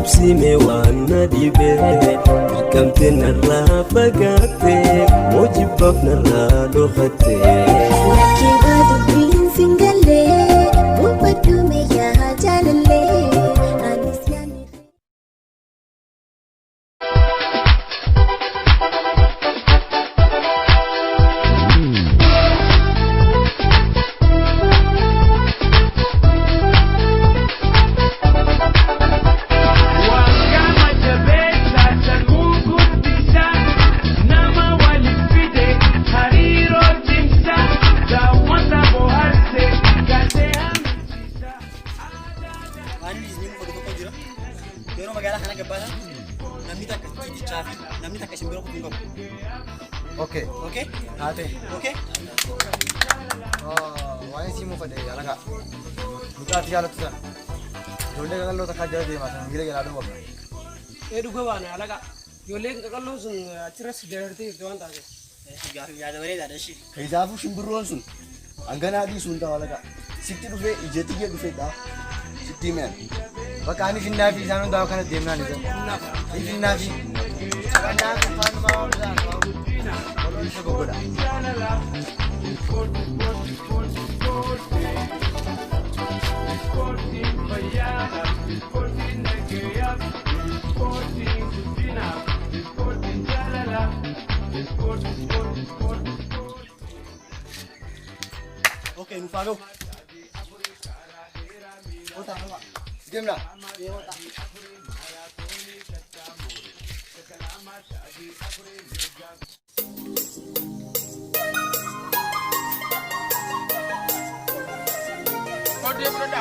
نفسي وانا ديبي كمتنا الرافقاتي وجبفنا الرالو خطي لكي بادو بين سنجلي وبدو ميا جاللي أنسياني Oke. Oke? Hati. Oke? Wah, ini mau pada ya, lagak. Buka hati alat tuh. Jolle kan lo tak kajar dia mas, gila gila aduh apa? Duga wana alaga. Jolle kan lo sun ciras derti tuan tadi. Ya ada beri ada sih. Kaisafu simburuan sun. Angana di sun tahu lagak. Sitti dufe, ijeti dia dufe dah. Sitti men. Baka ani finna fi sanu dah kan dia mana ni? Finna fi. Karena aku fan mau dah. Kalau bisa goda. Oke, Nufano. Otak apa? Game lah. Dia berada.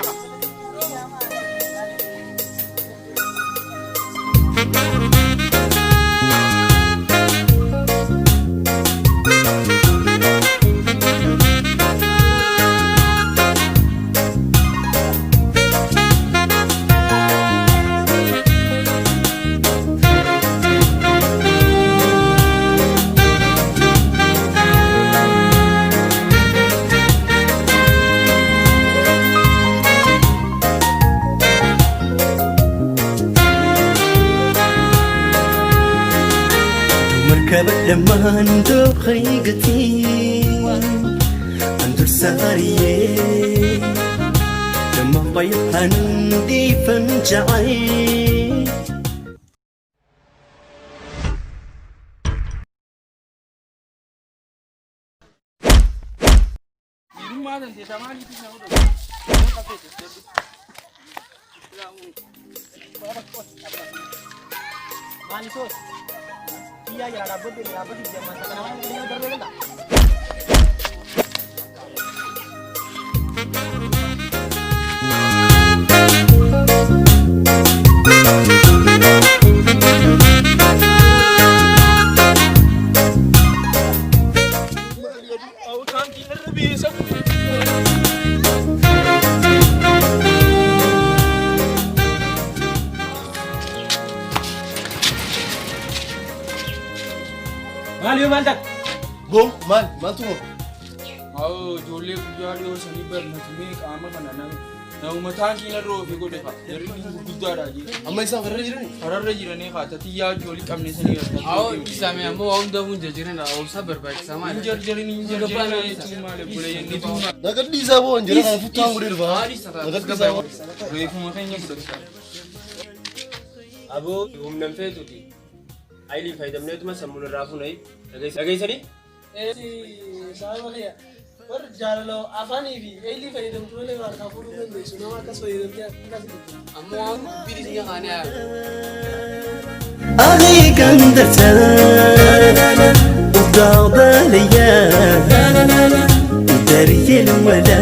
لما ندوب خيقتي اندر سارية لما بيضها ندي فنجعي Iya ya rambut di zaman sekarang ini udah berbeda. Mali mantak. Go, man tu. Oh, jolle jari o sani ber mutme kama kana na umatan ki na ro fi gode fa. Yari ni gudda da ji. Amma isa karar jirani. Karar jira ne fa ta tiya joli kamne sani ga. Aw isa me ammo on da mun jira na aw sabar ba ki sama. Injar jari ni injar jari ni male bule ni tuma. Daga di sabo anjira kan futan gurir ba. Daga di sabo. Re fu ma kanya budak. Abu umnan fetuti. Aili faydamne tuma samul rafu nai. Lagay sani? Sawa ya. War jalalo afani bi eli faydam tole war ka furu ben de sunama kas faydam ta kas. Ammo biri ni khane ya. أغي كندرتا وضاغ باليا دري الولا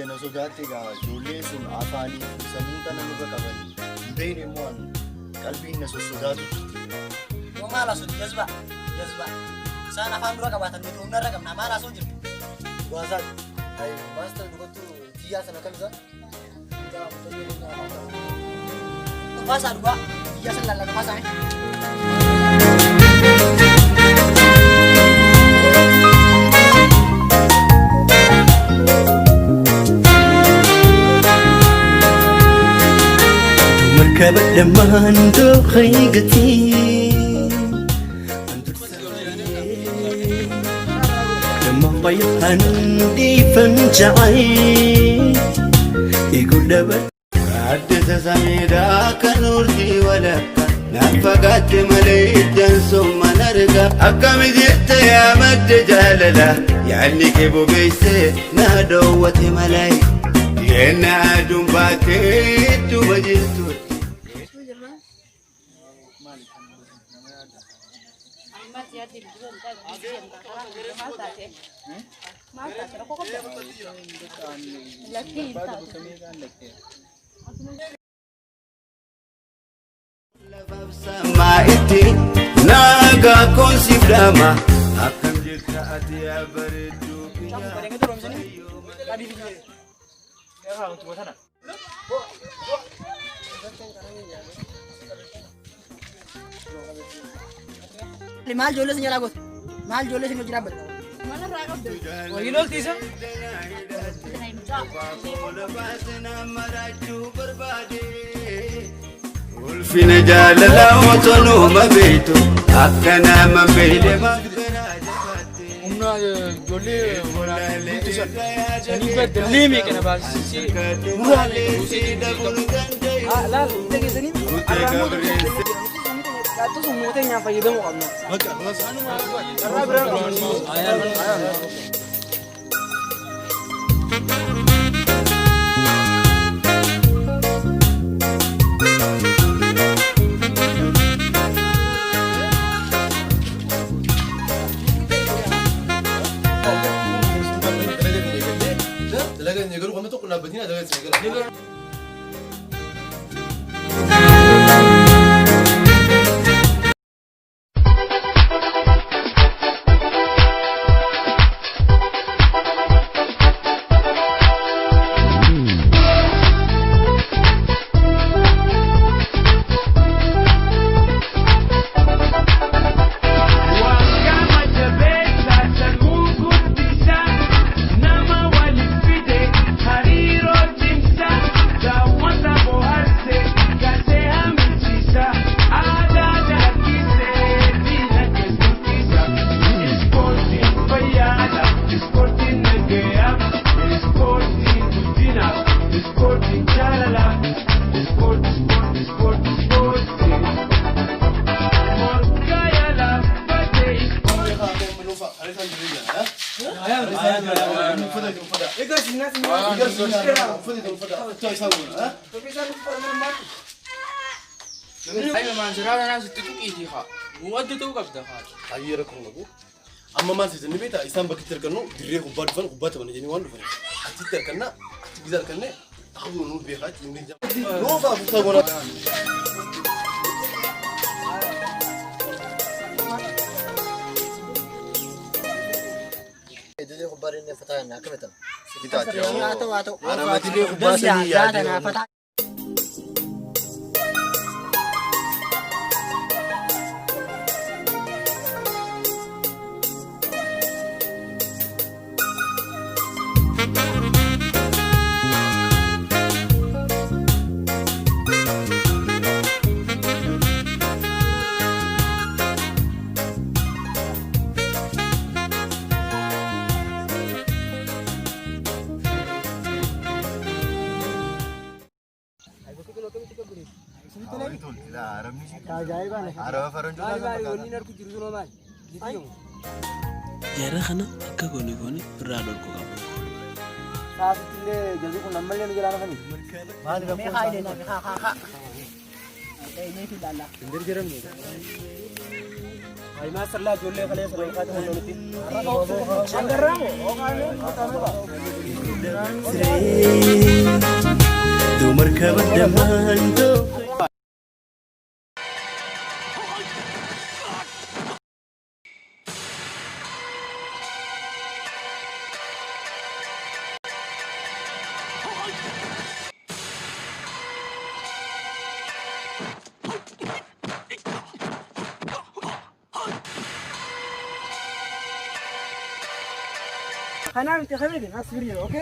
na sodaatti egaa ijoolleen sun afaanii sammuu nama qaban hin beekne immoo qalbiin na sodaatu. Maala sun jazba. Isaan afaan dura qabaatan nuti humna irra qabna. Maala sun jirtu. Waasaati. Maastar dubbatu xiyyaa sana kan isaa. Dhufaasaa dhugaa. Biyya san laalla dhufaasaa. مركبة لما ندوب خيقتي لما بيض عندي فنجعي يقول دبل حدث سميدا كنورتي ولك نفقت مليت ثم نرقى أكم زدت يا مد جلالة يعني كيبو بيسي نادوة ملاي ينا عدم باتيت وبجلتو سماعتي ناقا كون سيفلاما أكم جركاتي يا بردو Maal jolle sin jala got. Maal jolle sin jira bal. Wagi lol tisa. Ulfina jaalala otonu mabeetu akkana mabeele humna ijoollee waraanaa ittisan sanii beddellee meeqana baasisi muraale Laal dhageessanii Kaatu sun mootee nyaa fayyadamuu qabna. Karraa biraa Ayo mansiraan naan sitti tuqiitii haa. Wadda ta'uu qabda haa. Ayyeera kun lagu. Amma maal sitti ni beektaa isaan bakki argannu dirree kubbaa dhufan kubbaa taphanne jennee waan dhufan. Achitti arganna achi gisa arganne ta'uu nu beekaa inni jaa. Rooba fuutaa goona. Dirree kubbaa dhufne fataa naa kametan. Bitaati. haa ta'u. Ana mati dirree kubbaa sanii yaadee. Jara kana akka goone irraa dhorkuu qabu. Saafillee jalli kun ammallee nu jala nafani. Maal Mee haa illee naaf haa. Illee fi laalla. Indir jiramni. ማስተር ላይ ጆሌ ከላይ ሰላምታ ተሆነውቲ አንገራሙ ኦካኔ ተጣመባ ዱመር ከበደማንዶ هنعمل تخمين ناس فريق اوكي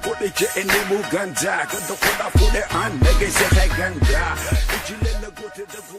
Kode je ene mu ganja, kado koda fude an, nege se hai ganga. Ijile le gote de gu